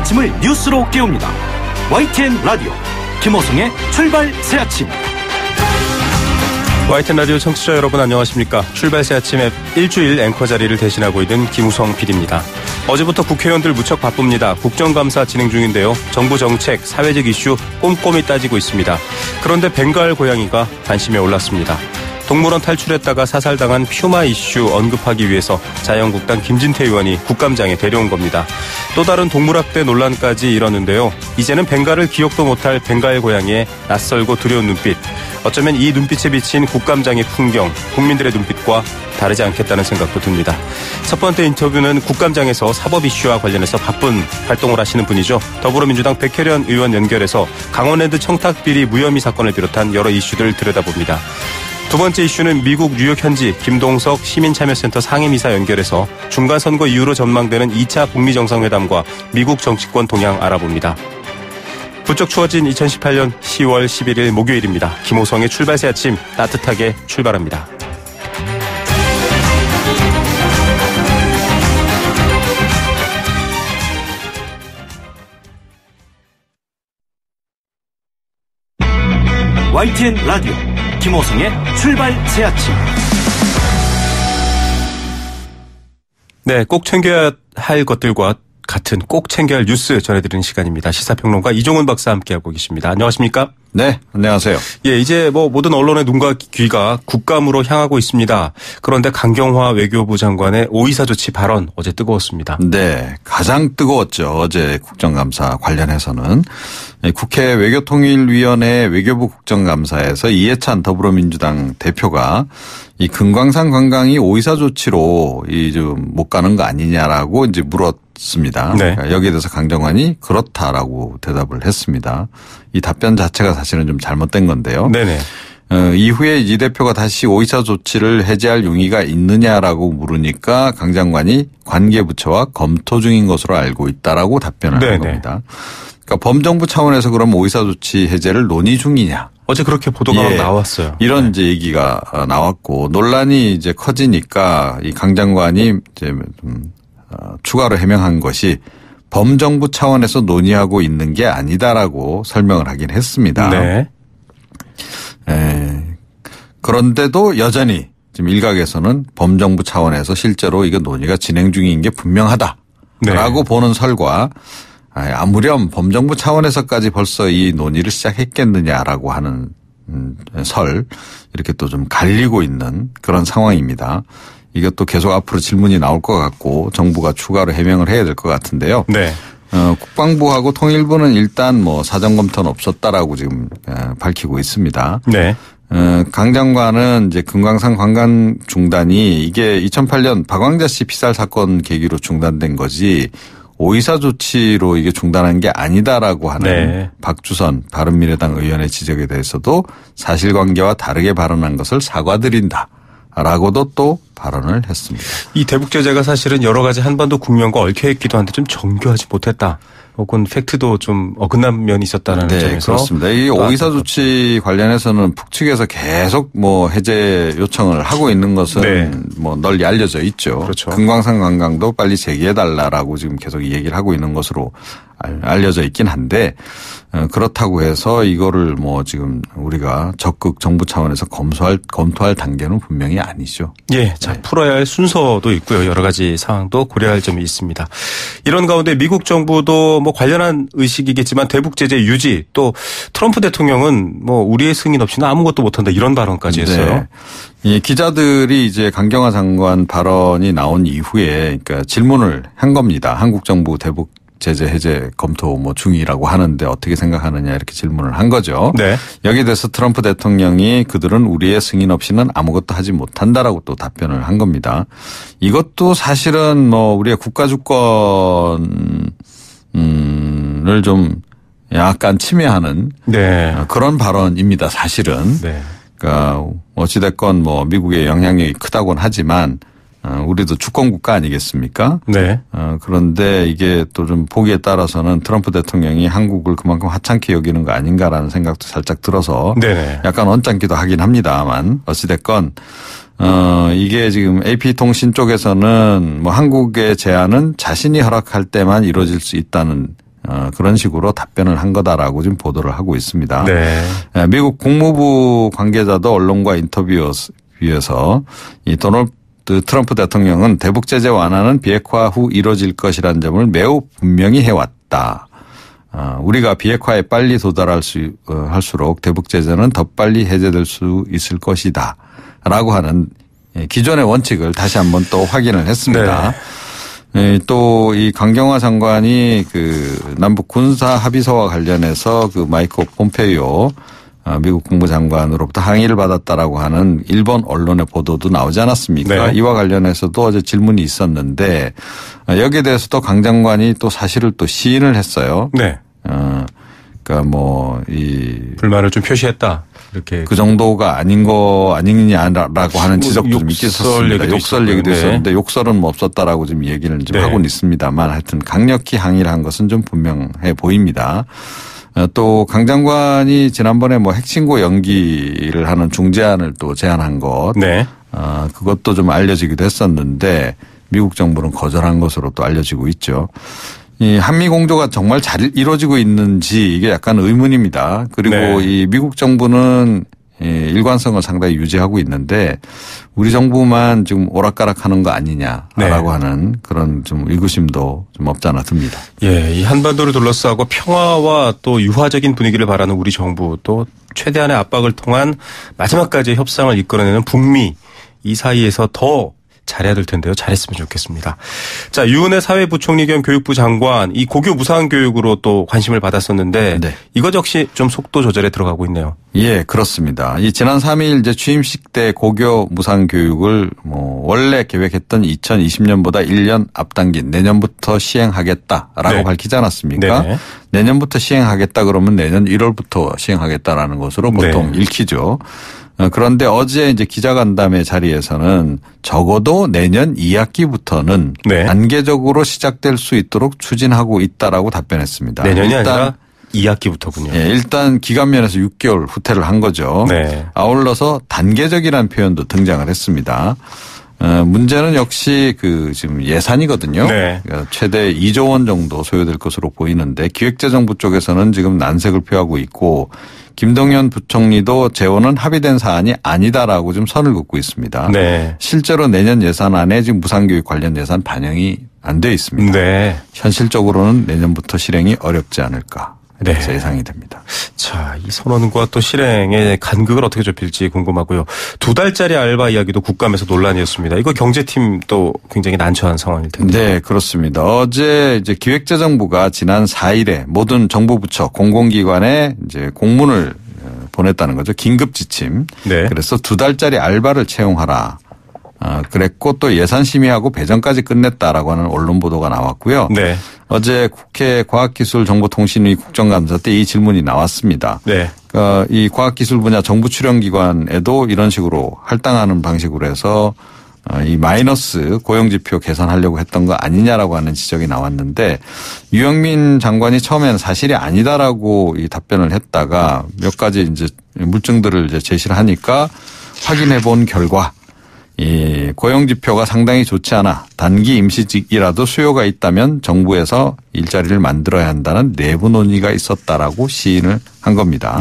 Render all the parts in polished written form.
아침을 뉴스로 깨웁니다. YTN 라디오 김호성의 출발 새아침. YTN 라디오 청취자 여러분 안녕하십니까. 출발 새아침의 일주일 앵커 자리를 대신하고 있는 김우성 PD입니다. 어제부터 국회의원들 무척 바쁩니다. 국정감사 진행 중인데요. 정부 정책, 사회적 이슈 꼼꼼히 따지고 있습니다. 그런데 벵갈 고양이가 관심에 올랐습니다. 동물원 탈출했다가 사살당한 퓨마 이슈 언급하기 위해서 자유한국당 김진태 의원이 국감장에 데려온 겁니다. 또 다른 동물학대 논란까지 일었는데요. 이제는 벵갈을 기억도 못할 벵갈 고양이의 낯설고 두려운 눈빛. 어쩌면 이 눈빛에 비친 국감장의 풍경, 국민들의 눈빛과 다르지 않겠다는 생각도 듭니다. 첫 번째 인터뷰는 국감장에서 사법 이슈와 관련해서 바쁜 활동을 하시는 분이죠. 더불어민주당 백혜련 의원 연결해서 강원랜드 청탁비리 무혐의 사건을 비롯한 여러 이슈들 들여다봅니다. 두 번째 이슈는 미국 뉴욕 현지 김동석 시민참여센터 상임이사 연결해서 중간선거 이후로 전망되는 2차 북미 정상회담과 미국 정치권 동향 알아봅니다. 부쩍 추워진 2018년 10월 11일 목요일입니다. 김호성의 출발 새 아침 따뜻하게 출발합니다. YTN 라디오 김호성의 출발 새아침. 네, 꼭 챙겨야 할 것들과 같은 꼭 챙겨야 할 뉴스 전해드리는 시간입니다. 시사평론가 이종훈 박사 함께하고 계십니다. 안녕하십니까? 네, 안녕하세요. 예, 이제 모든 언론의 눈과 귀가 국감으로 향하고 있습니다. 그런데 강경화 외교부 장관의 오이사 조치 발언 어제 뜨거웠습니다. 네, 가장 뜨거웠죠. 어제 국정감사 관련해서는. 국회 외교통일위원회 외교부 국정감사에서 이해찬 더불어민주당 대표가 이 금강산 관광이 오이사 조치로 좀 못 가는 거 아니냐라고 이제 물었습니다. 네. 그러니까 여기에 대해서 강정환이 그렇다라고 대답을 했습니다. 이 답변 자체가 사실은 좀 잘못된 건데요. 네네. 이후에 이 대표가 다시 오이사 조치를 해제할 용의가 있느냐라고 물으니까 강 장관이 관계부처와 검토 중인 것으로 알고 있다라고 답변을 한 겁니다. 그러니까 범정부 차원에서 그럼 오이사 조치 해제를 논의 중이냐. 어제 그렇게 보도가 나왔어요. 이런 이제 얘기가 나왔고 논란이 이제 커지니까 이 강 장관이 이제 추가로 해명한 것이 범정부 차원에서 논의하고 있는 게 아니다라고 설명을 하긴 했습니다. 네. 그런데도 여전히 지금 일각에서는 범정부 차원에서 실제로 이거 논의가 진행 중인 게 분명하다라고 네. 보는 설과 아무렴 범정부 차원에서까지 벌써 이 논의를 시작했겠느냐라고 하는 설 이렇게 또 좀 갈리고 있는 그런 상황입니다. 이것도 계속 앞으로 질문이 나올 것 같고 정부가 추가로 해명을 해야 될 것 같은데요. 네. 국방부하고 통일부는 일단 사전 검토는 없었다라고 지금 밝히고 있습니다. 네. 강 장관은 이제 금강산 관광 중단이 이게 2008년 박광자 씨 피살 사건 계기로 중단된 거지 오이사 조치로 이게 중단한 게 아니다라고 하는 네. 박주선 바른미래당 의원의 지적에 대해서도 사실관계와 다르게 발언한 것을 사과드린다라고도 또 발언을 했습니다. 이 대북 제재가 사실은 여러 가지 한반도 국면과 얽혀있기도 한데 좀 정교하지 못했다. 혹은 팩트도 좀 어긋난 면이 있었다는 점에서. 그렇습니다. 이 오이사 조치 관련해서는 북측에서 계속 해제 요청을 하고 있는 것은 널리 알려져 있죠. 그렇죠. 금강산 관광도 빨리 재개해달라라고 지금 계속 이 얘기를 하고 있는 것으로 알려져 있긴 한데 그렇다고 해서 이거를 지금 우리가 적극 정부 차원에서 검토할 단계는 분명히 아니죠. 예, 자 풀어야 할 순서도 있고요. 여러 가지 상황도 고려할 점이 있습니다. 이런 가운데 미국 정부도 관련한 의식이겠지만 대북 제재 유지 또 트럼프 대통령은 우리의 승인 없이는 아무것도 못한다 이런 발언까지 했어요. 네. 이 기자들이 이제 강경화 장관 발언이 나온 이후에 그러니까 질문을 한 겁니다. 한국 정부 대북 제재 해제 검토 중이라고 하는데 어떻게 생각하느냐 이렇게 질문을 한 거죠. 네. 여기에 대해서 트럼프 대통령이 그들은 우리의 승인 없이는 아무것도 하지 못한다라고 또 답변을 한 겁니다. 이것도 사실은 우리의 국가 주권을 좀 약간 침해하는 그런 발언입니다. 사실은. 네. 그러니까 어찌됐건 미국의 영향력이 크다고는 하지만 우리도 주권국가 아니겠습니까? 네. 그런데 이게 또 좀 보기에 따라서는 트럼프 대통령이 한국을 그만큼 하찮게 여기는 거 아닌가라는 생각도 살짝 들어서 네네. 약간 언짢기도 하긴 합니다만 어찌됐건 이게 지금 AP통신 쪽에서는 한국의 제안은 자신이 허락할 때만 이루어질 수 있다는 그런 식으로 답변을 한 거다라고 지금 보도를 하고 있습니다. 네. 미국 국무부 관계자도 언론과 인터뷰에서 이 도널드 트럼프 대통령은 대북 제재 완화는 비핵화 후 이루어질 것이라는 점을 매우 분명히 해왔다. 우리가 비핵화에 빨리 할수록 대북 제재는 더 빨리 해제될 수 있을 것이다. 라고 하는 기존의 원칙을 다시 한번 또 확인을 했습니다. 네. 또 이 강경화 장관이 그 남북 군사 합의서와 관련해서 그 마이크 폼페이오 미국 국무장관으로부터 항의를 받았다라고 하는 일본 언론의 보도도 나오지 않았습니까? 네. 이와 관련해서도 어제 질문이 있었는데 여기에 대해서도 강 장관이 또 사실을 또 시인을 했어요. 네. 그러니까 뭐 이 불만을 좀 표시했다. 이렇게 그 정도가 아니냐라고 하는 지적도 좀 있었습니다. 욕설 얘기도 있었는데 욕설은 뭐 없었다라고 지금 얘기를 좀 하고는 있습니다만 하여튼 강력히 항의를 한 것은 좀 분명해 보입니다. 또 강 장관이 지난번에 뭐 핵신고 연기를 하는 중재안을 또 제안한 것, 그것도 좀 알려지기도 했었는데 미국 정부는 거절한 것으로 또 알려지고 있죠. 이 한미 공조가 정말 잘 이루어지고 있는지 이게 약간 의문입니다. 그리고 이 미국 정부는 일관성을 상당히 유지하고 있는데 우리 정부만 지금 오락가락하는 거 아니냐라고 하는 그런 좀 의구심도 좀 없지 않아 듭니다. 예, 이 한반도를 둘러싸고 평화와 또 유화적인 분위기를 바라는 우리 정부 또 최대한의 압박을 통한 마지막까지 협상을 이끌어내는 북미 이 사이에서 더 잘해야 될 텐데요. 잘했으면 좋겠습니다. 자, 유은혜 사회부총리 겸 교육부 장관 이 고교 무상교육으로 또 관심을 받았었는데 이것 역시 좀 속도 조절에 들어가고 있네요. 예, 그렇습니다. 이 지난 3일 이제 취임식 때 고교 무상교육을 뭐 원래 계획했던 2020년보다 1년 앞당긴 내년부터 시행하겠다라고 밝히지 않았습니까? 내년부터 시행하겠다 그러면 내년 1월부터 시행하겠다라는 것으로 보통 읽히죠. 그런데 어제 이제 기자간담회 자리에서는 적어도 내년 2학기부터는 단계적으로 시작될 수 있도록 추진하고 있다라고 답변했습니다. 내년이 아니라 2학기부터군요. 예, 일단 기간면에서 6개월 후퇴를 한 거죠. 아울러서 단계적이라는 표현도 등장을 했습니다. 문제는 역시 그 지금 예산이거든요. 그러니까 최대 2조 원 정도 소요될 것으로 보이는데 기획재정부 쪽에서는 지금 난색을 표하고 있고 김동연 부총리도 재원은 합의된 사안이 아니다라고 좀 선을 긋고 있습니다. 실제로 내년 예산안에 지금 무상교육 관련 예산 반영이 안 돼 있습니다. 현실적으로는 내년부터 실행이 어렵지 않을까. 예상이 됩니다. 자, 이 선언과 또 실행의 간극을 어떻게 좁힐지 궁금하고요. 2달짜리 알바 이야기도 국감에서 논란이었습니다. 이거 경제팀 또 굉장히 난처한 상황일 텐데. 네, 그렇습니다. 어제 이제 기획재정부가 지난 4일에 모든 정부 부처 공공기관에 이제 공문을 보냈다는 거죠. 긴급 지침. 그래서 2달짜리 알바를 채용하라. 그랬고 또 예산 심의하고 배정까지 끝냈다라고 하는 언론 보도가 나왔고요. 어제 국회 과학기술정보통신위 국정감사 때 이 질문이 나왔습니다. 그러니까 이 과학기술 분야 정부 출연기관에도 이런 식으로 할당하는 방식으로 해서 이 마이너스 고용지표 계산하려고 했던 거 아니냐라고 하는 지적이 나왔는데 유영민 장관이 처음에는 사실이 아니다라고 이 답변을 했다가 몇 가지 이제 물증들을 이제 제시를 하니까 확인해 본 결과 이 고용지표가 상당히 좋지 않아 단기 임시직이라도 수요가 있다면 정부에서 일자리를 만들어야 한다는 내부 논의가 있었다라고 시인을 한 겁니다.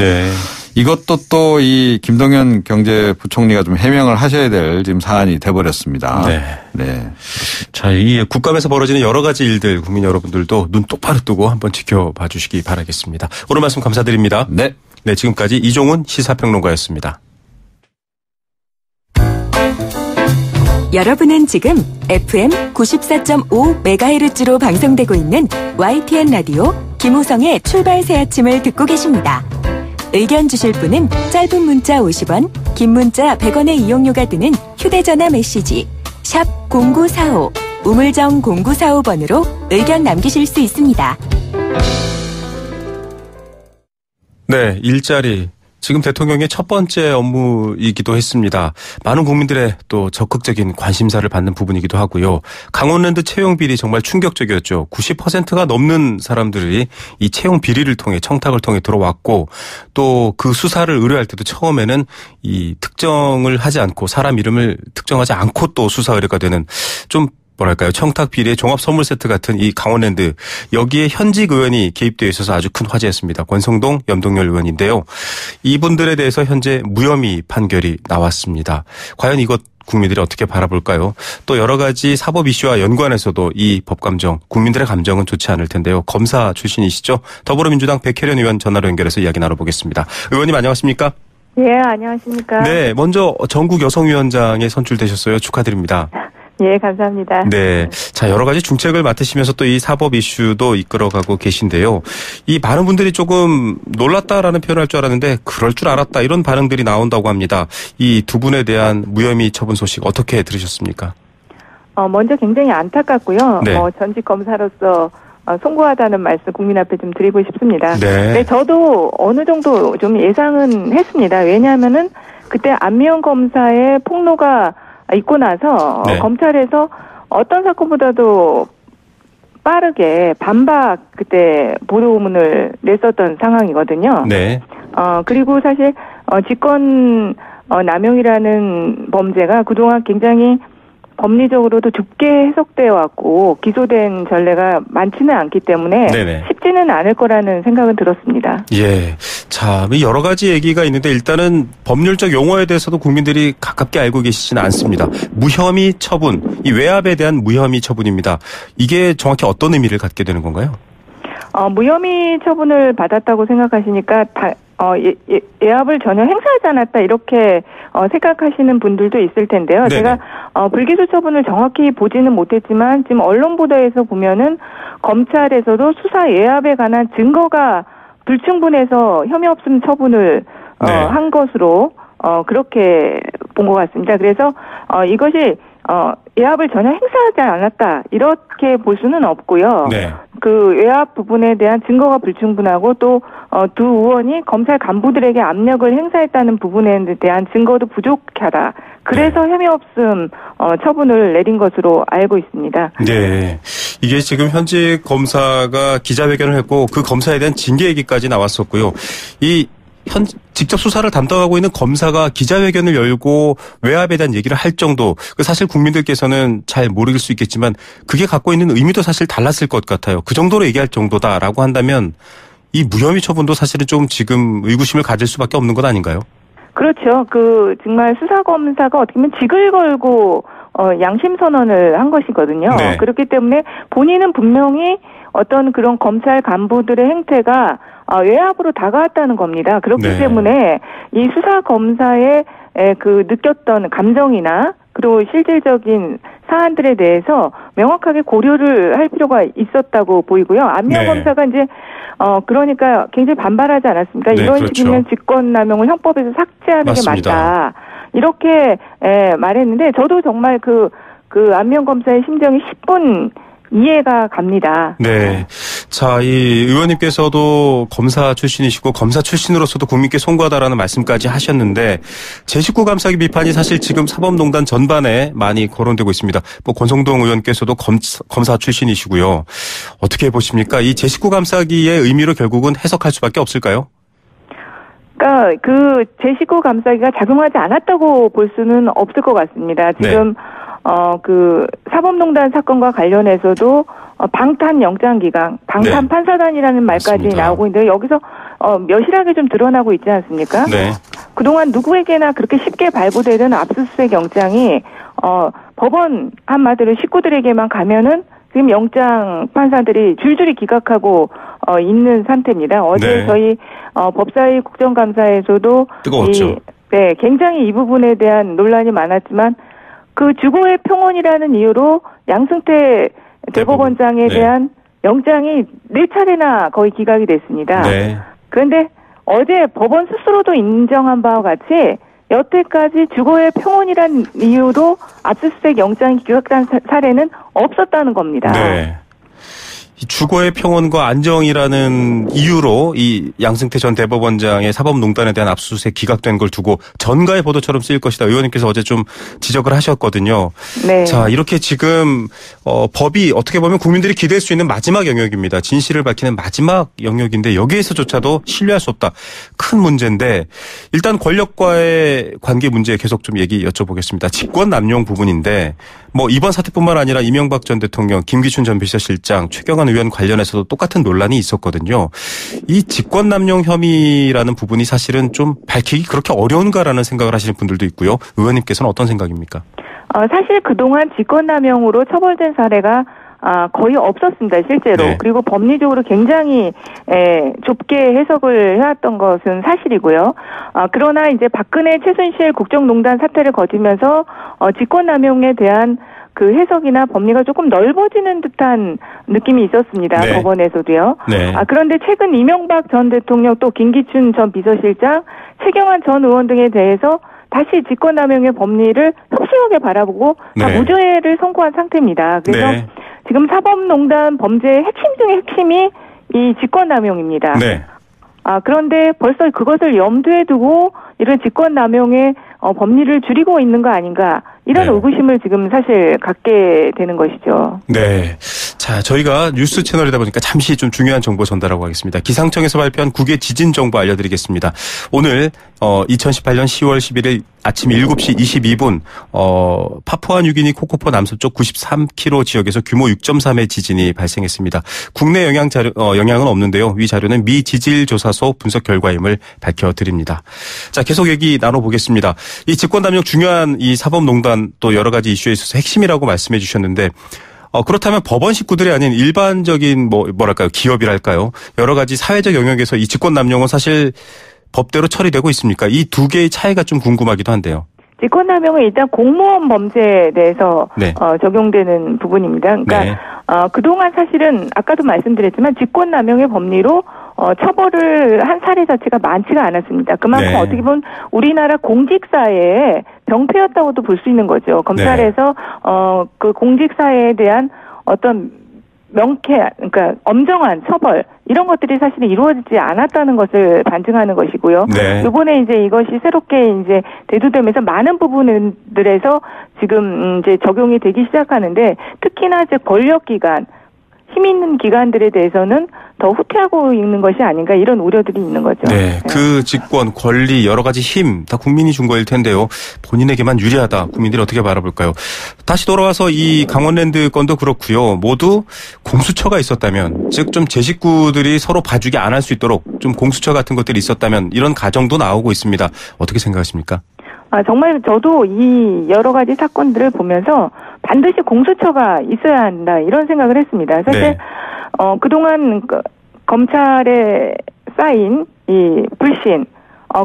이것도 또 이 김동연 경제부총리가 좀 해명을 하셔야 될 지금 사안이 돼버렸습니다. 자, 이 국감에서 벌어지는 여러 가지 일들 국민 여러분들도 눈 똑바로 뜨고 한번 지켜봐 주시기 바라겠습니다. 오늘 말씀 감사드립니다. 네, 지금까지 이종훈 시사평론가였습니다. 여러분은 지금 FM 94.5MHz로 방송되고 있는 YTN 라디오 김우성의 출발 새 아침을 듣고 계십니다. 의견 주실 분은 짧은 문자 50원, 긴 문자 100원의 이용료가 드는 휴대전화 메시지 샵 0945, 우물정 0945번으로 의견 남기실 수 있습니다. 일자리. 지금 대통령의 첫 번째 업무이기도 했습니다. 많은 국민들의 또 적극적인 관심사를 받는 부분이기도 하고요. 강원랜드 채용 비리 정말 충격적이었죠. 90%가 넘는 사람들이 이 채용 비리를 통해 청탁을 통해 들어왔고 또 그 수사를 의뢰할 때도 처음에는 이 특정을 하지 않고 사람 이름을 특정하지 않고 또 수사 의뢰가 되는 좀 뭐랄까요, 청탁 비리의 종합 선물 세트 같은 이 강원랜드, 여기에 현직 의원이 개입되어 있어서 아주 큰 화제였습니다. 권성동, 염동열 의원인데요. 이분들에 대해서 현재 무혐의 판결이 나왔습니다. 과연 이것 국민들이 어떻게 바라볼까요? 또 여러 가지 사법 이슈와 연관해서도 이 법감정, 국민들의 감정은 좋지 않을 텐데요. 검사 출신이시죠? 더불어민주당 백혜련 의원 전화로 연결해서 이야기 나눠보겠습니다. 의원님 안녕하십니까? 예, 안녕하십니까? 네, 먼저 전국 여성위원장에 선출되셨어요. 축하드립니다. 예, 감사합니다. 네. 자, 여러 가지 중책을 맡으시면서 또 이 사법 이슈도 이끌어가고 계신데요. 이 많은 분들이 조금 놀랐다라는 표현을 할 줄 알았는데 그럴 줄 알았다 이런 반응들이 나온다고 합니다. 이 두 분에 대한 무혐의 처분 소식 어떻게 들으셨습니까? 먼저 굉장히 안타깝고요. 네. 전직 검사로서 송구하다는 말씀 국민 앞에 좀 드리고 싶습니다. 네. 네, 저도 어느 정도 좀 예상은 했습니다. 왜냐하면은 그때 안미연 검사의 폭로가 있고 나서 네. 검찰에서 어떤 사건보다도 빠르게 반박 그때 보도문을 냈었던 상황이거든요. 네. 그리고 사실 직권 남용이라는 범죄가 그동안 굉장히 법리적으로도 좁게 해석되어 왔고 기소된 전례가 많지는 않기 때문에 네네. 쉽지는 않을 거라는 생각은 들었습니다. 예. 자, 여러 가지 얘기가 있는데 일단은 법률적 용어에 대해서도 국민들이 가깝게 알고 계시지는 않습니다. 무혐의 처분, 이 외압에 대한 무혐의 처분입니다. 이게 정확히 어떤 의미를 갖게 되는 건가요? 무혐의 처분을 받았다고 생각하시니까 예압을 전혀 행사하지 않았다 이렇게 생각하시는 분들도 있을 텐데요. 네네. 제가 불기소 처분을 정확히 보지는 못했지만 지금 언론 보도에서 보면은 검찰에서도 수사 예압에 관한 증거가 불충분해서 혐의 없음 처분을 네. 한 것으로 그렇게 본 것 같습니다. 그래서 이것이 예압을 전혀 행사하지 않았다 이렇게 볼 수는 없고요. 네. 그 외압 부분에 대한 증거가 불충분하고 또 두 의원이 검찰 간부들에게 압력을 행사했다는 부분에 대한 증거도 부족하다. 그래서 혐의 없음 처분을 내린 것으로 알고 있습니다. 네. 이게 지금 현직 검사가 기자회견을 했고 그 검사에 대한 징계 얘기까지 나왔었고요. 직접 수사를 담당하고 있는 검사가 기자회견을 열고 외압에 대한 얘기를 할 정도, 사실 국민들께서는 잘 모를 수 있겠지만 그게 갖고 있는 의미도 사실 달랐을 것 같아요. 그 정도로 얘기할 정도다라고 한다면 이 무혐의 처분도 사실은 좀 지금 의구심을 가질 수밖에 없는 것 아닌가요? 그렇죠. 정말 수사검사가 어떻게 보면 직을 걸고 양심 선언을 한 것이거든요. 네. 그렇기 때문에 본인은 분명히 어떤 그런 검찰 간부들의 행태가 외압으로 다가왔다는 겁니다. 그렇기 네. 때문에 이 수사검사의 그 느꼈던 감정이나 그리고 실질적인 사안들에 대해서 명확하게 고려를 할 필요가 있었다고 보이고요. 안미연 네. 검사가 이제 그러니까 굉장히 반발하지 않았습니까? 네, 이런 그렇죠. 식이면 직권남용을 형법에서 삭제하는 맞습니다. 게 맞다. 이렇게 말했는데 저도 정말 그 안미연 검사의 심정이 10분 이해가 갑니다. 네. 자, 이 의원님께서도 검사 출신이시고 검사 출신으로서도 국민께 송구하다라는 말씀까지 하셨는데 제19 감사기 비판이 사실 지금 사법농단 전반에 많이 거론되고 있습니다. 권성동 의원께서도 검사 출신이시고요. 어떻게 보십니까? 이 제19 감사기의 의미로 결국은 해석할 수밖에 없을까요? 그러니까 그 제19 감사기가 작용하지 않았다고 볼 수는 없을 것 같습니다. 지금 그 사법농단 사건과 관련해서도 방탄 영장기강, 방탄 네. 판사단이라는 말까지 맞습니다. 나오고 있는데 여기서 여실하게 좀 드러나고 있지 않습니까? 네. 그동안 누구에게나 그렇게 쉽게 발부되는 압수수색 영장이 법원 한마디로 식구들에게만 가면은 지금 영장 판사들이 줄줄이 기각하고 있는 상태입니다. 어제 네. 저희 법사위 국정감사에서도 뜨거웠죠. 굉장히 이 부분에 대한 논란이 많았지만 그 주거의 평온이라는 이유로 양승태 대법원장에 네. 대한 영장이 4차례나 거의 기각이 됐습니다. 네. 그런데 어제 법원 스스로도 인정한 바와 같이 여태까지 주거의 평온이라는 이유로 압수수색 영장이 기각된 사례는 없었다는 겁니다. 네. 이 주거의 평온과 안정이라는 이유로 이 양승태 전 대법원장의 사법농단에 대한 압수수색 기각된 걸 두고 전가의 보도처럼 쓰일 것이다. 의원님께서 어제 좀 지적을 하셨거든요. 네. 자, 이렇게 지금 법이 어떻게 보면 국민들이 기대할 수 있는 마지막 영역입니다. 진실을 밝히는 마지막 영역인데 여기에서조차도 신뢰할 수 없다. 큰 문제인데 일단 권력과의 관계 문제 계속 좀 얘기 여쭤보겠습니다. 직권 남용 부분인데 뭐 이번 사태뿐만 아니라 이명박 전 대통령, 김기춘 전 비서실장, 최경환 의원 관련해서도 똑같은 논란이 있었거든요. 이 직권 남용 혐의라는 부분이 사실은 좀 밝히기 그렇게 어려운가라는 생각을 하시는 분들도 있고요. 의원님께서는 어떤 생각입니까? 사실 그동안 직권남용으로 처벌된 사례가 거의 없었습니다, 실제로. 네. 그리고 법리적으로 굉장히 좁게 해석을 해왔던 것은 사실이고요. 그러나 이제 박근혜 최순실 국정농단 사태를 거치면서 직권남용에 대한 그 해석이나 법리가 조금 넓어지는 듯한 느낌이 있었습니다. 네. 법원에서도요. 네. 그런데 최근 이명박 전 대통령 또 김기춘 전 비서실장, 최경환 전 의원 등에 대해서 다시 직권남용의 법리를 혁신하게 바라보고 다 네. 무죄를 선고한 상태입니다. 그래서 네. 지금 사법농단 범죄의 핵심 중의 핵심이 이 직권남용입니다. 네. 그런데 벌써 그것을 염두에 두고 이런 직권남용의 법리를 줄이고 있는 거 아닌가 이런 네. 의구심을 지금 사실 갖게 되는 것이죠. 네. 자, 저희가 뉴스 채널이다 보니까 잠시 좀 중요한 정보 전달하고 하겠습니다. 기상청에서 발표한 국외 지진 정보 알려드리겠습니다. 오늘 2018년 10월 11일 아침 7시 22분 파푸아뉴기니 코코포 남서쪽 93km 지역에서 규모 6.3의 지진이 발생했습니다. 국내 영향은 없는데요. 위 자료는 미 지질조사소 분석 결과임을 밝혀드립니다. 자, 계속 얘기 나눠보겠습니다. 이 직권남용 중요한 이 사법농단 또 여러 가지 이슈에 있어서 핵심이라고 말씀해 주셨는데 그렇다면 법원 식구들이 아닌 일반적인 뭐랄까요 기업이랄까요 여러 가지 사회적 영역에서 이 직권남용은 사실 법대로 처리되고 있습니까? 이 두 개의 차이가 좀 궁금하기도 한데요. 직권남용은 일단 공무원 범죄에 대해서 네. 적용되는 부분입니다. 그러니까 네. 그동안 사실은 아까도 말씀드렸지만 직권남용의 법리로 처벌을 한 사례 자체가 많지가 않았습니다. 그만큼 네. 어떻게 보면 우리나라 공직사회의 병폐였다고도 볼 수 있는 거죠. 검찰에서 그 공직사회에 대한 어떤 그러니까 엄정한 처벌 이런 것들이 사실은 이루어지지 않았다는 것을 반증하는 것이고요. 네. 이번에 이제 이것이 새롭게 이제 대두되면서 많은 부분들에서 지금 이제 적용이 되기 시작하는데 특히나 이제 권력기관 힘 있는 기관들에 대해서는 더 후퇴하고 있는 것이 아닌가 이런 우려들이 있는 거죠. 네, 그 직권, 권리, 여러 가지 힘 다 국민이 준 거일 텐데요. 본인에게만 유리하다. 국민들이 어떻게 바라볼까요? 다시 돌아와서 이 강원랜드 건도 그렇고요. 모두 공수처가 있었다면, 즉 좀 제 식구들이 서로 봐주기 안 할 수 있도록 좀 공수처 같은 것들이 있었다면 이런 가정도 나오고 있습니다. 어떻게 생각하십니까? 정말 저도 이 여러 가지 사건들을 보면서 반드시 공수처가 있어야 한다 이런 생각을 했습니다. 사실 네. 그동안 검찰에 쌓인 이 불신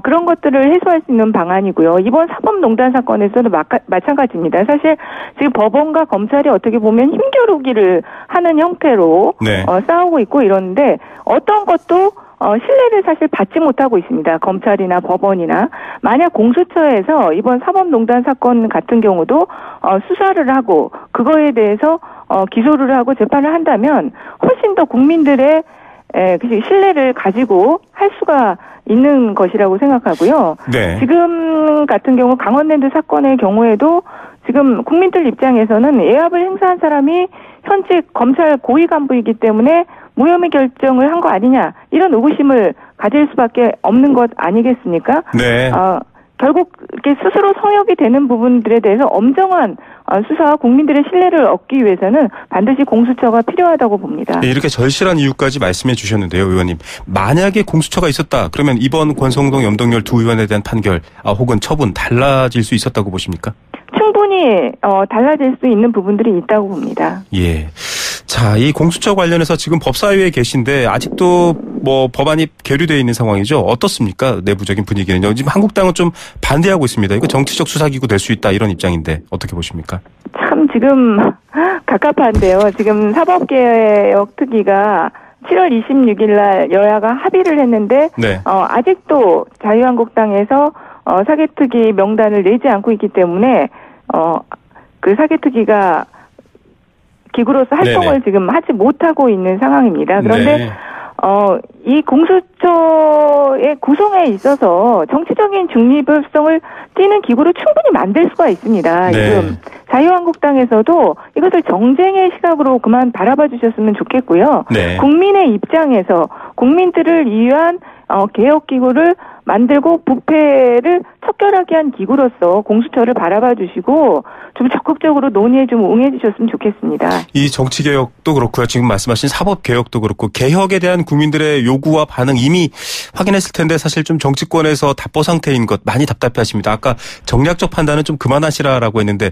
그런 것들을 해소할 수 있는 방안이고요. 이번 사법농단 사건에서도 마찬가지입니다. 사실 지금 법원과 검찰이 어떻게 보면 힘겨루기를 하는 형태로 네. 싸우고 있고 이러는데 어떤 것도 신뢰를 사실 받지 못하고 있습니다. 검찰이나 법원이나. 만약 공수처에서 이번 사법농단 사건 같은 경우도 수사를 하고 그거에 대해서 기소를 하고 재판을 한다면 훨씬 더 국민들의 신뢰를 가지고 할 수가 있는 것이라고 생각하고요. 네. 지금 같은 경우 강원랜드 사건의 경우에도 지금 국민들 입장에서는 예합을 행사한 사람이 현직 검찰 고위 간부이기 때문에 무혐의 결정을 한 거 아니냐 이런 의구심을 가질 수밖에 없는 것 아니겠습니까? 네. 결국 이렇게 스스로 성역이 되는 부분들에 대해서 엄정한 수사와 국민들의 신뢰를 얻기 위해서는 반드시 공수처가 필요하다고 봅니다. 네, 이렇게 절실한 이유까지 말씀해 주셨는데요, 의원님. 만약에 공수처가 있었다, 그러면 이번 권성동, 염동열 두 의원에 대한 판결 혹은 처분 달라질 수 있었다고 보십니까? 충분히 달라질 수 있는 부분들이 있다고 봅니다. 예. 자, 이 공수처 관련해서 지금 법사위에 계신데 아직도 법안이 계류되어 있는 상황이죠. 어떻습니까? 내부적인 분위기는요. 지금 한국당은 좀 반대하고 있습니다. 이거 정치적 수사기구 될 수 있다 이런 입장인데 어떻게 보십니까? 참 지금 갑갑한데요. 지금 사법개혁 특위가 7월 26일 날 여야가 합의를 했는데 네. 아직도 자유한국당에서 사개특위 명단을 내지 않고 있기 때문에 그 사개특위가 기구로서 활동을 네네. 지금 하지 못하고 있는 상황입니다. 그런데 네. 이 공수처의 구성에 있어서 정치적인 중립성을 띠는 기구로 충분히 만들 수가 있습니다. 네. 지금 자유한국당에서도 이것을 정쟁의 시각으로 그만 바라봐 주셨으면 좋겠고요. 네. 국민의 입장에서 국민들을 위한 개혁기구를 만들고 부패를 척결하게 한 기구로서 공수처를 바라봐 주시고 좀 적극적으로 논의에 좀 응해 주셨으면 좋겠습니다. 이 정치개혁도 그렇고요. 지금 말씀하신 사법개혁도 그렇고 개혁에 대한 국민들의 요구와 반응 이미 확인했을 텐데 사실 좀 정치권에서 답보 상태인 것 많이 답답해하십니다. 아까 정략적 판단은 좀 그만하시라라고 했는데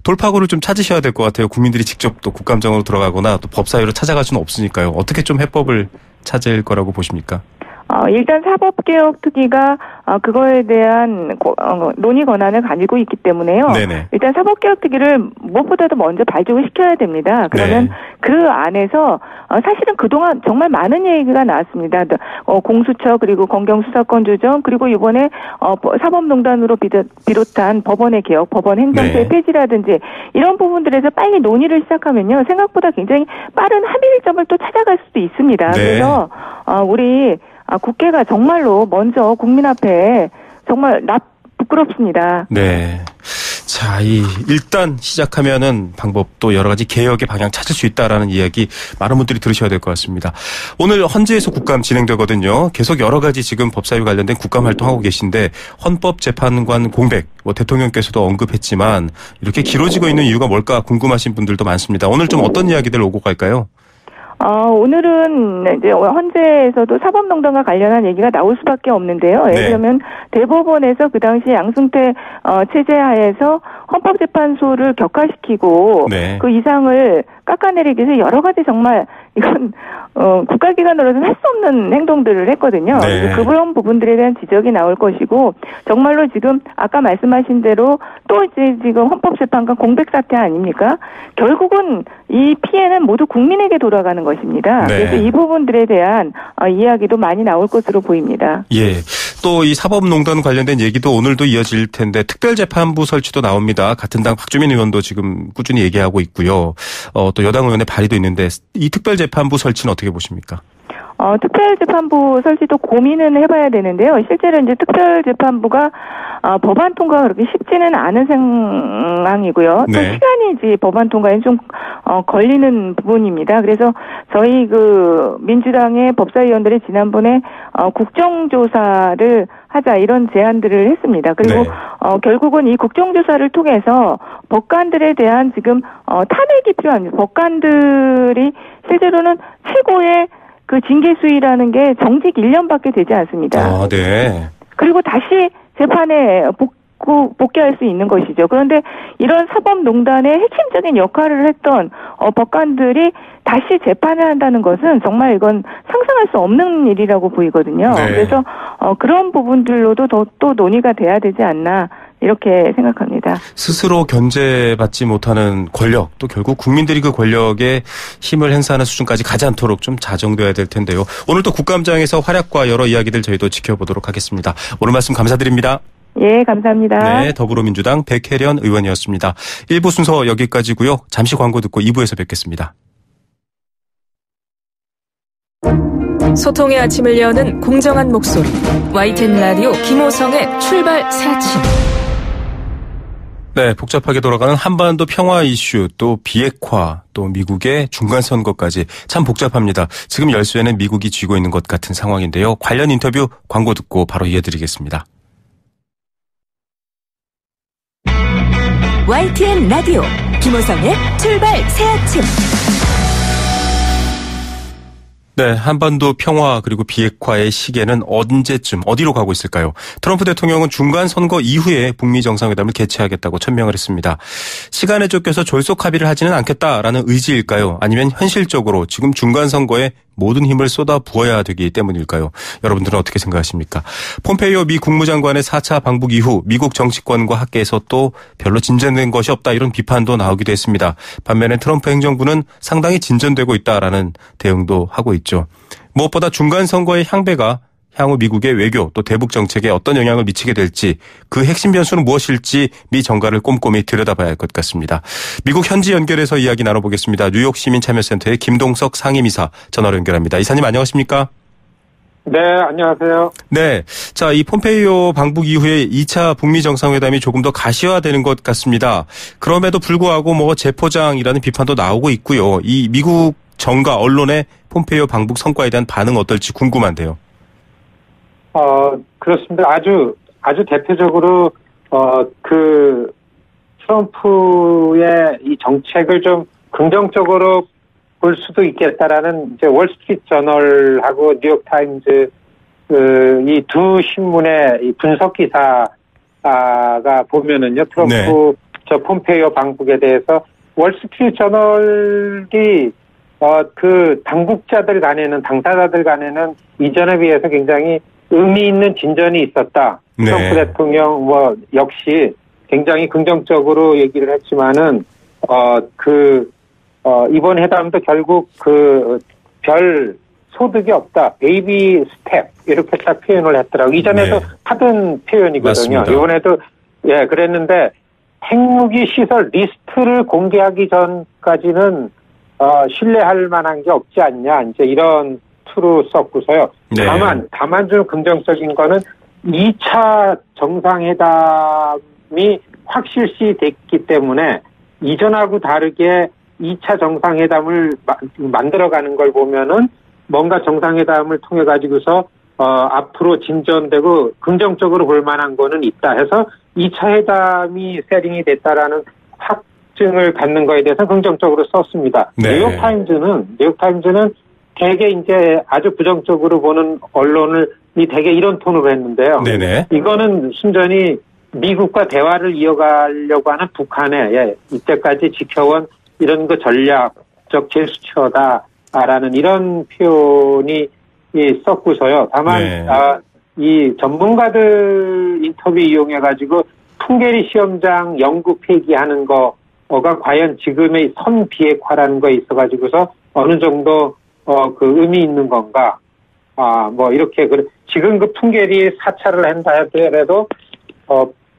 돌파구를 좀 찾으셔야 될 것 같아요. 국민들이 직접 또 국감장으로 들어가거나 또 법사위로 찾아갈 수는 없으니까요. 어떻게 좀 해법을 찾을 거라고 보십니까? 일단 사법개혁특위가 그거에 대한 논의 권한을 가지고 있기 때문에요. 네네. 일단 사법개혁특위를 무엇보다도 먼저 발족을 시켜야 됩니다. 그러면 네. 그 안에서 사실은 그동안 정말 많은 얘기가 나왔습니다. 공수처 그리고 검경수사권 조정 그리고 이번에 사법농단으로 비롯한 법원의 개혁, 법원 행정처의 네. 폐지라든지 이런 부분들에서 빨리 논의를 시작하면요. 생각보다 굉장히 빠른 합의점을 또 찾아갈 수도 있습니다. 네. 그래서 우리 국회가 정말로 먼저 국민 앞에 정말 부끄럽습니다. 네. 자, 일단 시작하면은 방법도 여러 가지 개혁의 방향 찾을 수 있다라는 이야기 많은 분들이 들으셔야 될 것 같습니다. 오늘 헌재에서 국감 진행되거든요. 계속 여러 가지 지금 법사위 관련된 국감 활동하고 계신데 헌법재판관 공백, 대통령께서도 언급했지만 이렇게 길어지고 있는 이유가 뭘까 궁금하신 분들도 많습니다. 오늘 좀 어떤 이야기들 오고 갈까요? 오늘은 이제 헌재에서도 사법농단과 관련한 얘기가 나올 수밖에 없는데요. 예를 들면 대법원에서 그 당시 양승태 체제 하에서 헌법재판소를 격화시키고 네. 그 이상을 깎아내리기 위해서 여러 가지 정말 이건 국가기관으로서는 할 수 없는 행동들을 했거든요. 네. 그런 부분들에 대한 지적이 나올 것이고 정말로 지금 아까 말씀하신 대로 또 이제 지금 헌법재판관 공백 사태 아닙니까? 결국은 이 피해는 모두 국민에게 돌아가는 것입니다. 네. 그래서 이 부분들에 대한 이야기도 많이 나올 것으로 보입니다. 예. 또 이 사법농단 관련된 얘기도 오늘도 이어질 텐데 특별재판부 설치도 나옵니다. 같은 당 박주민 의원도 지금 꾸준히 얘기하고 있고요. 또 여당 의원의 발의도 있는데 이 특별재판부 설치는 어떻게 보십니까? 특별재판부 설치도 고민은 해봐야 되는데요. 실제로 이제 특별재판부가 법안 통과가 그렇게 쉽지는 않은 상황이고요. 또 네. 시간이 이제 법안 통과에 좀 걸리는 부분입니다. 그래서 저희 민주당의 법사위원들이 지난번에 국정조사를 하자 이런 제안들을 했습니다. 그리고 네. 결국은 이 국정조사를 통해서 법관들에 대한 지금 탄핵이 필요합니다. 법관들이 실제로는 최고의 그 징계 수위라는 게 정직 1년밖에 되지 않습니다. 네. 그리고 다시 재판에 복귀할 수 있는 것이죠. 그런데 이런 사법농단의 핵심적인 역할을 했던 법관들이 다시 재판을 한다는 것은 정말 이건 상상할 수 없는 일이라고 보이거든요. 네. 그래서 그런 부분들로도 또 논의가 돼야 되지 않나 이렇게 생각합니다. 스스로 견제받지 못하는 권력, 또 결국 국민들이 그 권력에 힘을 행사하는 수준까지 가지 않도록 좀 자정돼야 될 텐데요. 오늘 또 국감장에서 활약과 여러 이야기들 저희도 지켜보도록 하겠습니다. 오늘 말씀 감사드립니다. 예, 감사합니다. 네, 더불어민주당 백혜련 의원이었습니다. 1부 순서 여기까지고요. 잠시 광고 듣고 2부에서 뵙겠습니다. 소통의 아침을 여는 공정한 목소리 YTN 라디오 김호성의 출발 새 아침. 네, 복잡하게 돌아가는 한반도 평화 이슈, 또 비핵화, 또 미국의 중간선거까지 참 복잡합니다. 지금 열쇠는 미국이 쥐고 있는 것 같은 상황인데요. 관련 인터뷰 광고 듣고 바로 이어드리겠습니다. YTN 라디오 김호성의 출발 새 아침. 네, 한반도 평화 그리고 비핵화의 시계는 언제쯤 어디로 가고 있을까요? 트럼프 대통령은 중간 선거 이후에 북미 정상회담을 개최하겠다고 천명을 했습니다. 시간에 쫓겨서 졸속 합의를 하지는 않겠다라는 의지일까요? 아니면 현실적으로 지금 중간 선거에 모든 힘을 쏟아 부어야 되기 때문일까요? 여러분들은 어떻게 생각하십니까? 폼페이오 미 국무장관의 4차 방북 이후 미국 정치권과 학계에서 또 별로 진전된 것이 없다 이런 비판도 나오기도 했습니다. 반면에 트럼프 행정부는 상당히 진전되고 있다라는 대응도 하고 있죠. 무엇보다 중간 선거의 향배가 향후 미국의 외교 또 대북 정책에 어떤 영향을 미치게 될지 그 핵심 변수는 무엇일지 미 정가를 꼼꼼히 들여다봐야 할 것 같습니다. 미국 현지 연결해서 이야기 나눠보겠습니다. 뉴욕 시민참여센터의 김동석 상임이사 전화로 연결합니다. 이사님 안녕하십니까? 네, 안녕하세요. 네. 자, 이 폼페이오 방북 이후에 2차 북미 정상회담이 조금 더 가시화되는 것 같습니다. 그럼에도 불구하고 재포장이라는 비판도 나오고 있고요. 이 미국 정가 언론의 폼페이오 방북 성과에 대한 반응 어떨지 궁금한데요. 그렇습니다. 아주 대표적으로, 트럼프의 이 정책을 좀 긍정적으로 볼 수도 있겠다라는 이제 월스트리트 저널하고 뉴욕타임즈, 이 두 신문의 이 분석 기사가 보면은요, 트럼프 네. 저 폼페이오 방북에 대해서 월스트리트 저널이 당국자들 간에는, 당사자들 간에는 이전에 비해서 굉장히 의미 있는 진전이 있었다. 네. 트럼프 대통령 역시 굉장히 긍정적으로 얘기를 했지만은 이번 회담도 결국 별 소득이 없다. 베이비 스텝 이렇게 딱 표현을 했더라고요. 이전에도 네. 하던 표현이거든요. 맞습니다. 이번에도 그랬는데 핵무기 시설 리스트를 공개하기 전까지는 신뢰할 만한 게 없지 않냐. 이제 이런 투로 썼고서요. 네. 다만 좀 긍정적인 거는 2차 정상회담이 확실시 됐기 때문에 이전하고 다르게 2차 정상회담을 만들어가는 걸 보면은 뭔가 정상회담을 통해 가지고서 앞으로 진전되고 긍정적으로 볼 만한 거는 있다 해서 2차 회담이 세팅이 됐다라는 확증을 갖는 거에 대해서 긍정적으로 썼습니다. 네. 뉴욕타임즈는 되게 이제 아주 부정적으로 보는 언론이 되게 이런 톤으로 했는데요. 네네. 이거는 순전히 미국과 대화를 이어가려고 하는 북한의 이때까지 지켜온 이런 거 전략적 제스처다라는 이런 표현이 썼고서요. 다만 네. 이 전문가들 인터뷰 이용해가지고 풍계리 시험장 영구 폐기하는 거가 과연 지금의 선비핵화라는 거에 있어가지고서 어느 정도 의미 있는 건가? 이렇게 지금 그 풍계리 사찰을 한다 하더라도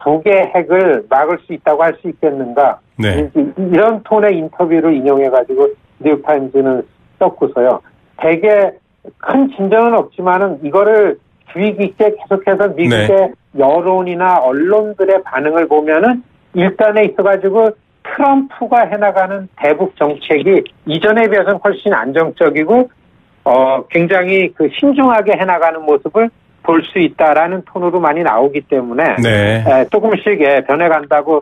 북의 핵을 막을 수 있다고 할 수 있겠는가? 네. 이런 톤의 인터뷰를 인용해가지고 뉴욕타임즈는 썼고서요. 되게 큰 진전은 없지만은 이거를 주의 깊게 계속해서 미국의 네. 여론이나 언론들의 반응을 보면은 일단에 있어가지고 트럼프가 해나가는 대북 정책이 이전에 비해서는 훨씬 안정적이고 굉장히 신중하게 해나가는 모습을 볼 수 있다라는 톤으로 많이 나오기 때문에 네. 조금씩 변해간다고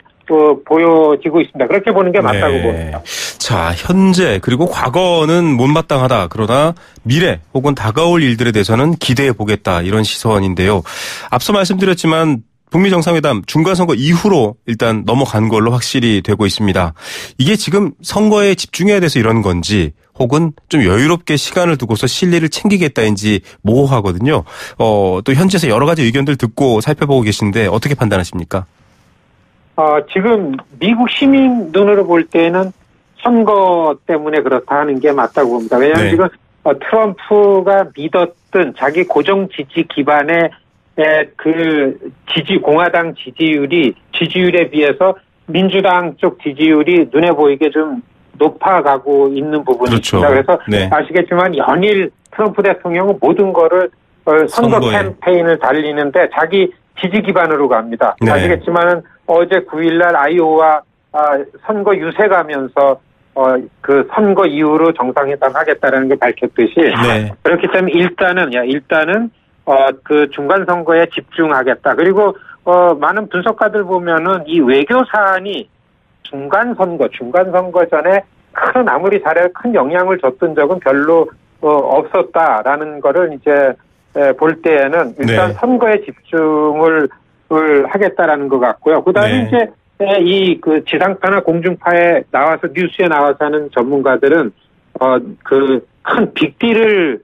보여지고 있습니다. 그렇게 보는 게 맞다고 봅니다. 자, 현재 그리고 과거는 못마땅하다. 그러나 미래 혹은 다가올 일들에 대해서는 기대해 보겠다. 이런 시선인데요. 앞서 말씀드렸지만 북미 정상회담 중간선거 이후로 일단 넘어간 걸로 확실히 되고 있습니다. 이게 지금 선거에 집중해야 돼서 이런 건지 혹은 좀 여유롭게 시간을 두고서 실리를 챙기겠다인지 모호하거든요. 또 현지에서 여러 가지 의견들 듣고 살펴보고 계신데 어떻게 판단하십니까? 지금 미국 시민 눈으로 볼 때는 선거 때문에 그렇다 하는 게 맞다고 봅니다. 왜냐하면 네. 지금 트럼프가 믿었던 자기 고정 지지 기반의 공화당 지지율에 비해서 민주당 쪽 지지율이 눈에 보이게 좀 높아가고 있는 부분이 그렇죠. 있습니다. 그래서 네. 아시겠지만 연일 트럼프 대통령은 모든 거를 선거 캠페인을 달리는데 자기 지지 기반으로 갑니다. 네. 아시겠지만은 어제 9일날 아이오와 선거 유세 가면서 선거 이후로 정상회담 하겠다라는 걸 밝혔듯이 네. 그렇기 때문에 일단은 중간 선거에 집중하겠다. 그리고 많은 분석가들 보면은 이 외교 사안이 중간 선거 전에 아무리 잘해도 큰 영향을 줬던 적은 별로 없었다라는 거를 이제 볼 때에는 일단 네. 선거에 집중을 하겠다라는 것 같고요. 그다음에 네. 이제 지상파나 공중파에 나와서 뉴스에 나와서 하는 전문가들은 큰 빅딜을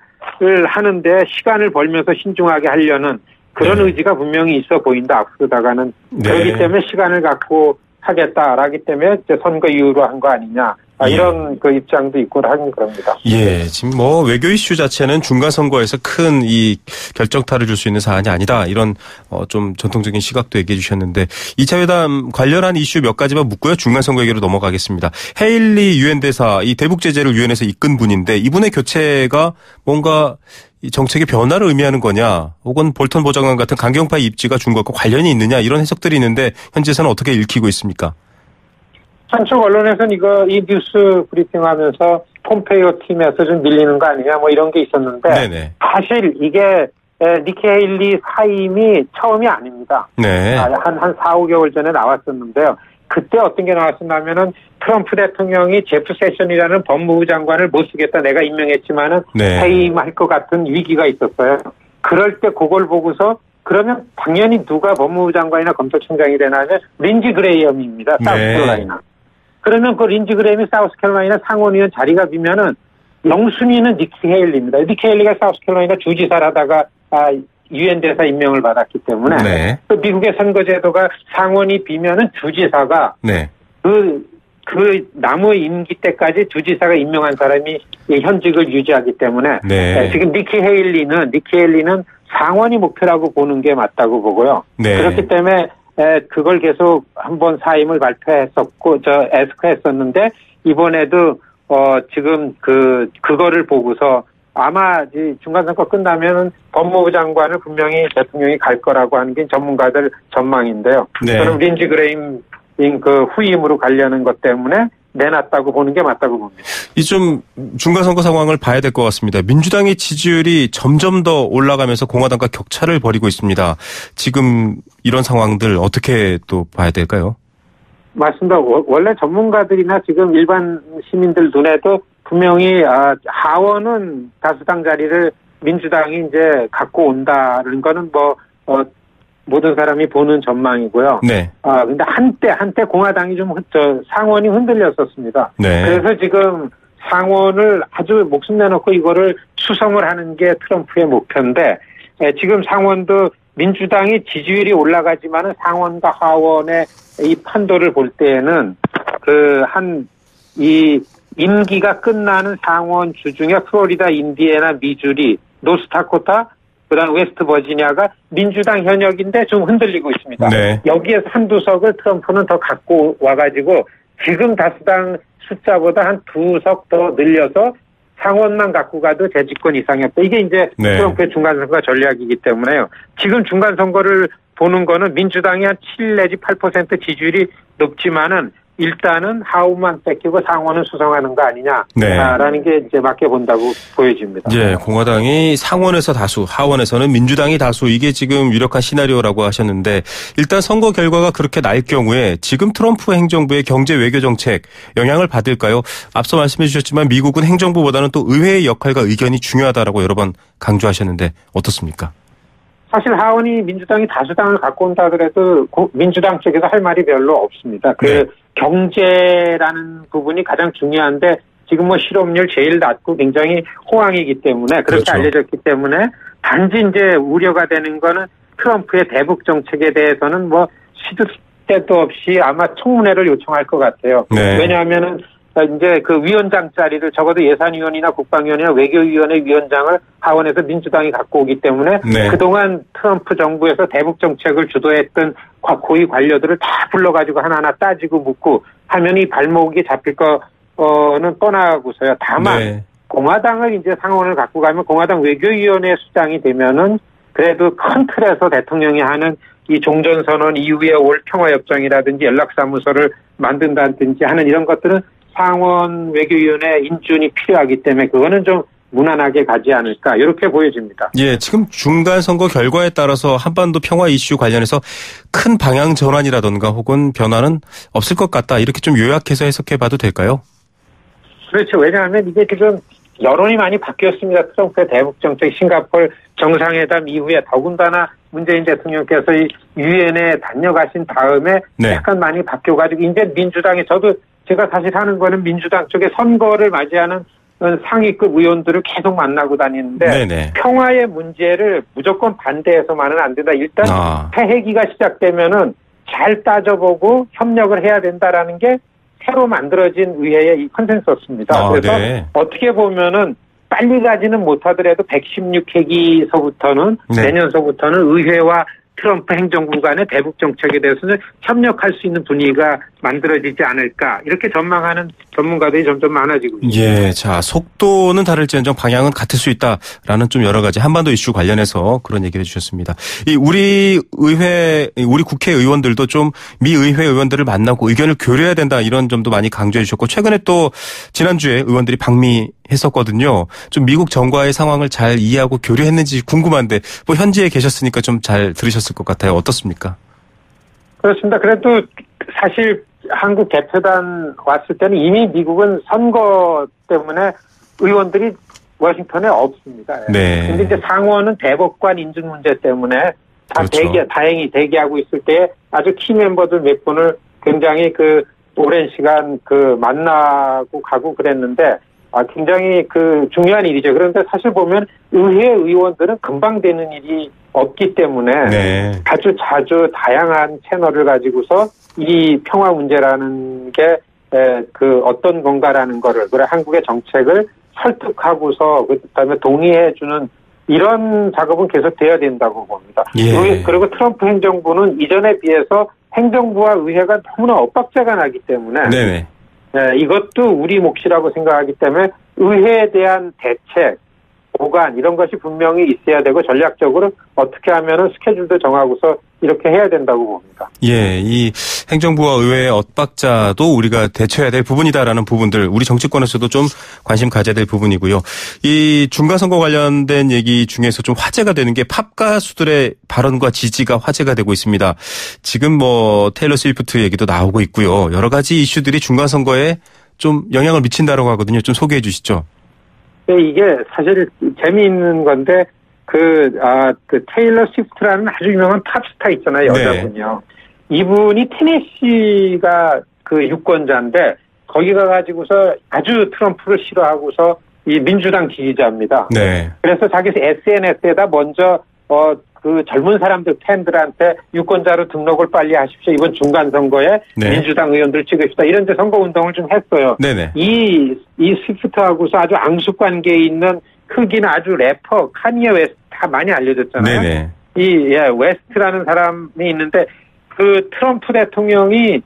하는데 시간을 벌면서 신중하게 하려는 그런 네. 의지가 분명히 있어 보인다. 앞으로다가는 네. 그렇기 때문에 시간을 갖고 하겠다라기 때문에 이제 선거 이후로 한 거 아니냐 이런 그 입장도 있고 하긴 그럽니다. 예, 지금 뭐 외교 이슈 자체는 중간 선거에서 큰 이 결정타를 줄 수 있는 사안이 아니다. 이런 좀 전통적인 시각도 얘기해 주셨는데 2차 회담 관련한 이슈 몇 가지만 묻고요. 중간 선거 얘기로 넘어가겠습니다. 헤일리 유엔 대사 이 대북 제재를 유엔에서 이끈 분인데 이분의 교체가 뭔가 이 정책의 변화를 의미하는 거냐, 혹은 볼턴 보좌관 같은 강경파의 입지가 준 것과 관련이 있느냐 이런 해석들이 있는데 현지에서는 어떻게 읽히고 있습니까? 한쪽 언론에서는 이 뉴스 브리핑하면서 폼페이오 팀에서 좀 밀리는 거 아니냐 뭐 이런 게 있었는데 네네. 사실 이게 니키 헤일리 사임이 처음이 아닙니다. 네. 한 4-5개월 전에 나왔었는데요. 그때 어떤 게 나왔었냐면은 트럼프 대통령이 제프 세션이라는 법무부 장관을 못 쓰겠다 내가 임명했지만은 네. 해임할 것 같은 위기가 있었어요. 그럴 때 그걸 보고서 그러면 당연히 누가 법무부 장관이나 검찰총장이 되나면 린지 그레이엄입니다. 사우스캐롤라이나. 그러면 그 린지 그레이엄이 사우스캐롤라이나 상원의원 자리가 비면은 영순위는 니키 헤일리입니다. 니키 헤일리가 사우스캐롤라이나 주지사라다가 유엔 대사 임명을 받았기 때문에 네. 또 미국의 선거제도가 상원이 비면은 주지사가 네. 그 남은 임기 때까지 주지사가 임명한 사람이 현직을 유지하기 때문에 네. 지금 니키 헤일리는 상원이 목표라고 보는 게 맞다고 보고요. 네. 그렇기 때문에 그걸 계속 한번 사임을 발표했었고 에스크했었는데 이번에도 지금 그거를 보고서 아마 중간선거 끝나면은 법무부 장관을 분명히 대통령이 갈 거라고 하는 게 전문가들 전망인데요. 네. 저는 린지 그레임 그 후임으로 가려는 것 때문에 내놨다고 보는 게 맞다고 봅니다. 이 좀 중간선거 상황을 봐야 될 것 같습니다. 민주당의 지지율이 점점 더 올라가면서 공화당과 격차를 벌이고 있습니다. 지금 이런 상황들 어떻게 또 봐야 될까요? 맞습니다. 원래 전문가들이나 지금 일반 시민들 눈에도 분명히 하원은 다수당 자리를 민주당이 이제 갖고 온다는 거는 모든 사람이 보는 전망이고요. 네. 근데 한때 공화당이 좀 상원이 흔들렸었습니다. 네. 그래서 지금 상원을 아주 목숨 내놓고 이거를 수성을 하는 게 트럼프의 목표인데 지금 상원도 민주당이 지지율이 올라가지만은 상원과 하원의 이 판도를 볼 때에는 이 임기가 끝나는 상원 주 중에 플로리다, 인디애나, 미주리, 노스다코타, 그다음 웨스트 버지니아가 민주당 현역인데 좀 흔들리고 있습니다. 네. 여기에서 한두 석을 트럼프는 더 갖고 와가지고 지금 다수당 숫자보다 한 2석 더 늘려서 상원만 갖고 가도 재집권 이상이 없다. 이게 이제 네. 트럼프의 중간선거 전략이기 때문에요. 지금 중간선거를 보는 거는 민주당이 한 7 내지 8% 지지율이 높지만은 일단은 하원만 뺏기고 상원은 수성하는 거 아니냐라는 게 이제 맞게 본다고 보여집니다. 예, 공화당이 상원에서 다수, 하원에서는 민주당이 다수, 이게 지금 유력한 시나리오라고 하셨는데 일단 선거 결과가 그렇게 날 경우에 지금 트럼프 행정부의 경제 외교 정책 영향을 받을까요? 앞서 말씀해 주셨지만 미국은 행정부보다는 또 의회의 역할과 의견이 중요하다라고 여러 번 강조하셨는데 어떻습니까? 사실 하원이 민주당이 다수당을 갖고 온다 하더라도 민주당 쪽에서 할 말이 별로 없습니다. 네. 경제라는 부분이 가장 중요한데 지금 실업률 제일 낮고 굉장히 호황이기 때문에 그렇게 그렇죠. 알려졌기 때문에 단지 이제 우려가 되는 거는 트럼프의 대북 정책에 대해서는 시도 때도 없이 아마 청문회를 요청할 것 같아요. 네. 왜냐하면은 이제 그 위원장 자리를 적어도 예산위원이나 국방위원이나 외교위원회 위원장을 하원에서 민주당이 갖고 오기 때문에 네. 그동안 트럼프 정부에서 대북 정책을 주도했던 고위 관료들을 다 불러가지고 하나하나 따지고 묻고 하면 이 발목이 잡힐 거는 뻔하고서요. 다만 네. 공화당을 이제 상원을 갖고 가면 공화당 외교위원회 수장이 되면은 그래도 큰 틀에서 대통령이 하는 이 종전선언 이후에 올 평화협정이라든지 연락사무소를 만든다든지 하는 이런 것들은 상원 외교위원회 인준이 필요하기 때문에 그거는 좀 무난하게 가지 않을까 이렇게 보여집니다. 예, 지금 중간 선거 결과에 따라서 한반도 평화 이슈 관련해서 큰 방향 전환이라던가 혹은 변화는 없을 것 같다 이렇게 좀 요약해서 해석해봐도 될까요? 그렇죠. 왜냐하면 이게 지금 여론이 많이 바뀌었습니다. 트럼프의 대북 정책, 싱가포르 정상회담 이후에 더군다나 문재인 대통령께서 이 유엔에 다녀가신 다음에 네. 약간 많이 바뀌어가지고 이제 민주당에 제가 사실 하는 거는 민주당 쪽에 선거를 맞이하는 상위급 의원들을 계속 만나고 다니는데 네네. 평화의 문제를 무조건 반대해서만은 안 된다. 일단 핵기가 시작되면은 잘 따져보고 협력을 해야 된다라는 게 새로 만들어진 의회의 이 컨센서스입니다. 그래서 네. 어떻게 보면은 빨리 가지는 못하더라도 116회기서부터는 네. 내년서부터는 의회와 트럼프 행정부 간의 대북 정책에 대해서는 협력할 수 있는 분위기가 만들어지지 않을까 이렇게 전망하는 전문가들이 점점 많아지고 있습니다. 예, 자 속도는 다를지언정 방향은 같을 수 있다라는 좀 여러 가지 한반도 이슈 관련해서 그런 얘기를 해주셨습니다. 이 우리 국회의원들도 좀 미 의회 의원들을 만나고 의견을 교류해야 된다 이런 점도 많이 강조해 주셨고 최근에 또 지난주에 의원들이 방미했었거든요. 좀 미국 정과의 상황을 잘 이해하고 교류했는지 궁금한데 뭐 현지에 계셨으니까 좀 잘 들으셨을 것 같아요. 어떻습니까? 그렇습니다. 그래도 사실 한국 대표단 왔을 때는 이미 미국은 선거 때문에 의원들이 워싱턴에 없습니다. 네. 근데 이제 상원은 대법관 인준 문제 때문에 다 그렇죠. 다행히 대기하고 있을 때 아주 키 멤버들 몇 분을 굉장히 그 오랜 시간 그 만나고 가고 그랬는데 굉장히 그 중요한 일이죠. 그런데 사실 보면 의회 의원들은 금방 되는 일이 없기 때문에 네. 아주 자주 다양한 채널을 가지고서 이 평화 문제라는 게 그 어떤 건가라는 거를 그래 한국의 정책을 설득하고서 그다음에 동의해주는 이런 작업은 계속 돼야 된다고 봅니다. 예. 그리고 트럼프 행정부는 이전에 비해서 행정부와 의회가 너무나 엇박자가 나기 때문에 네네. 이것도 우리 몫이라고 생각하기 때문에 의회에 대한 대책, 보관 이런 것이 분명히 있어야 되고 전략적으로 어떻게 하면은 스케줄도 정하고서 이렇게 해야 된다고 봅니다. 예, 이 행정부와 의회의 엇박자도 우리가 대처해야 될 부분이다라는 부분들 우리 정치권에서도 좀 관심 가져야 될 부분이고요. 이 중간선거 관련된 얘기 중에서 좀 화제가 되는 게 팝 가수들의 발언과 지지가 화제가 되고 있습니다. 지금 뭐 테일러 스위프트 얘기도 나오고 있고요. 여러 가지 이슈들이 중간선거에 좀 영향을 미친다라고 하거든요. 좀 소개해 주시죠. 네, 이게 사실 재미있는 건데 그 테일러 스위프트라는 아주 유명한 팝스타 있잖아요. 여자분이요. 네. 이분이 테네시가 그 유권자인데 거기 가가지고서 아주 트럼프를 싫어하고서 이 민주당 지지자입니다. 네. 그래서 자기 SNS에다 먼저 그 젊은 사람들 팬들한테 유권자로 등록을 빨리 하십시오. 이번 중간 선거에 네. 민주당 의원들 찍읍시다. 이런 데 선거 운동을 좀 했어요. 네네. 이 스위프트하고서 아주 앙숙 관계에 있는 흑인 아주 래퍼 카니에 웨스트 다 많이 알려졌잖아요. 네네. 웨스트라는 사람이 있는데 그 트럼프 대통령이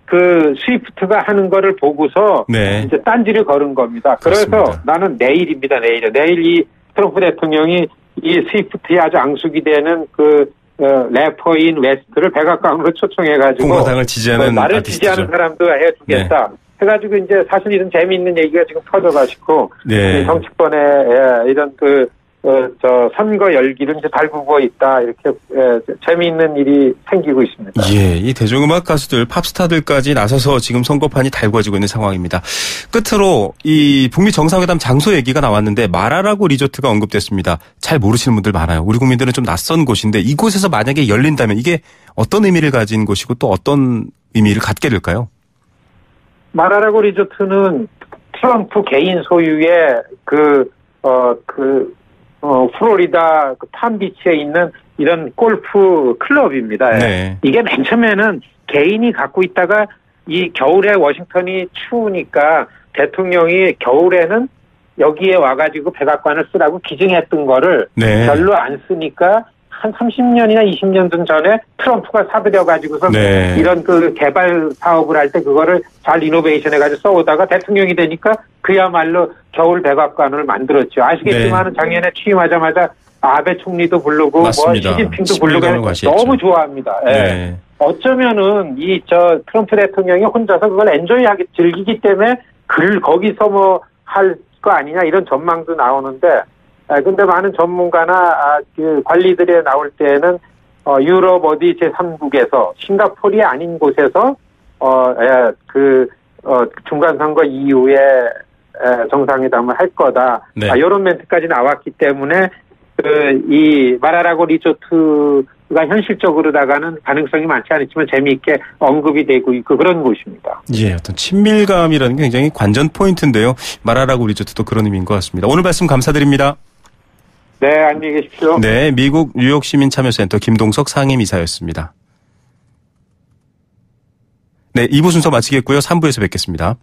그 스위프트가 하는 거를 보고서 네. 이제 딴지를 걸은 겁니다. 그렇습니다. 그래서 나는 내일 이 트럼프 대통령이 이 스위프트에 아주 앙숙이 되는 그 래퍼인 웨스트를 백악관으로 초청해가지고 공화당을 지지하는 나를 아티스트죠. 지지하는 사람도 해주겠다. 네. 해가지고 이제 사실 이런 재미있는 얘기가 지금 터져가지고 네. 정치권에 이런 선거 열기를 이제 달구고 있다 이렇게 재미있는 일이 생기고 있습니다. 예, 이 대중음악 가수들, 팝스타들까지 나서서 지금 선거판이 달궈지고 있는 상황입니다. 끝으로 이 북미 정상회담 장소 얘기가 나왔는데 마라라고 리조트가 언급됐습니다. 잘 모르시는 분들 많아요. 우리 국민들은 좀 낯선 곳인데 이곳에서 만약에 열린다면 이게 어떤 의미를 가진 곳이고 또 어떤 의미를 갖게 될까요? 마라라고 리조트는 트럼프 개인 소유의 플로리다 팜비치에 있는 이런 골프 클럽입니다. 네. 이게 맨 처음에는 개인이 갖고 있다가 이 겨울에 워싱턴이 추우니까 대통령이 겨울에는 여기에 와가지고 백악관을 쓰라고 기증했던 거를 네. 별로 안 쓰니까 한 30년이나 20년 전에 트럼프가 사들여가지고서 네. 이런 그 개발 사업을 할 때 그거를 잘 이노베이션 해가지고 써오다가 대통령이 되니까 그야말로 겨울 백악관을 만들었죠. 아시겠지만 작년에 취임하자마자 아베 총리도 부르고 맞습니다. 뭐 시진핑도 부르고 너무 좋아합니다. 예. 네. 어쩌면은 트럼프 대통령이 혼자서 그걸 엔조이하게 즐기기 때문에 거기서 뭐 할 거 아니냐 이런 전망도 나오는데 근데 많은 전문가나 그 관리들이 나올 때는 유럽 어디 제3국에서 싱가포르이 아닌 곳에서 중간 선거 이후에 정상회담을 할 거다. 네. 이런 멘트까지 나왔기 때문에 이 마라라고 리조트가 현실적으로다가는 가능성이 많지 않지만 재미있게 언급이 되고 있고 그런 곳입니다. 예, 어떤 친밀감이라는 게 굉장히 관전 포인트인데요. 마라라고 리조트도 그런 의미인 것 같습니다. 오늘 말씀 감사드립니다. 네, 안녕히 계십시오. 네, 미국 뉴욕 시민참여센터 김동석 상임이사였습니다. 네, 2부 순서 마치겠고요. 3부에서 뵙겠습니다.